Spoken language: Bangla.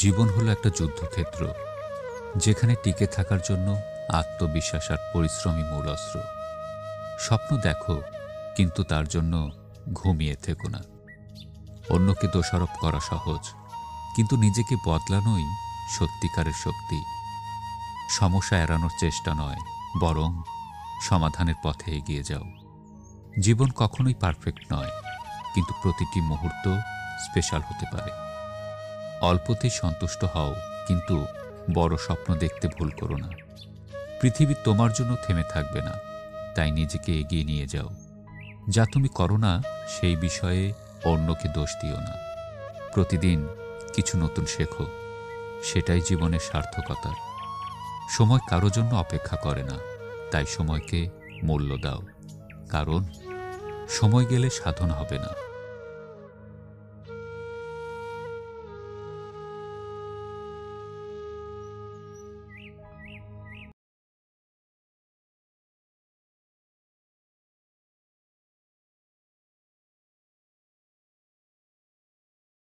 জীবন হলো একটা যুদ্ধক্ষেত্র, যেখানে টিকে থাকার জন্য আত্মবিশ্বাস আর পরিশ্রমই মূল অস্ত্র। স্বপ্ন দেখো, কিন্তু তার জন্য ঘুমিয়ে থেকো না। অন্যকে দোষারোপ করা সহজ, কিন্তু নিজেকে বদলানোই সত্যিকারের শক্তি। সমস্যা এড়ানোর চেষ্টা নয়, বরং সমাধানের পথে এগিয়ে যাও। জীবন কখনোই পারফেক্ট নয়, কিন্তু প্রতিটি মুহূর্ত স্পেশাল হতে পারে। অল্পতেই সন্তুষ্ট হও, কিন্তু বড় স্বপ্ন দেখতে ভুল করো না। পৃথিবী তোমার জন্য থেমে থাকবে না, তাই নিজেকে এগিয়ে নিয়ে যাও। যা তুমি করো না, সেই বিষয়ে অন্যকে দোষ দিও না। প্রতিদিন কিছু নতুন শেখো, সেটাই জীবনের সার্থকতা। সময় কারো জন্য অপেক্ষা করে না, তাই সময়কে মূল্য দাও। কারণ সময় গেলে সাধন হবে না,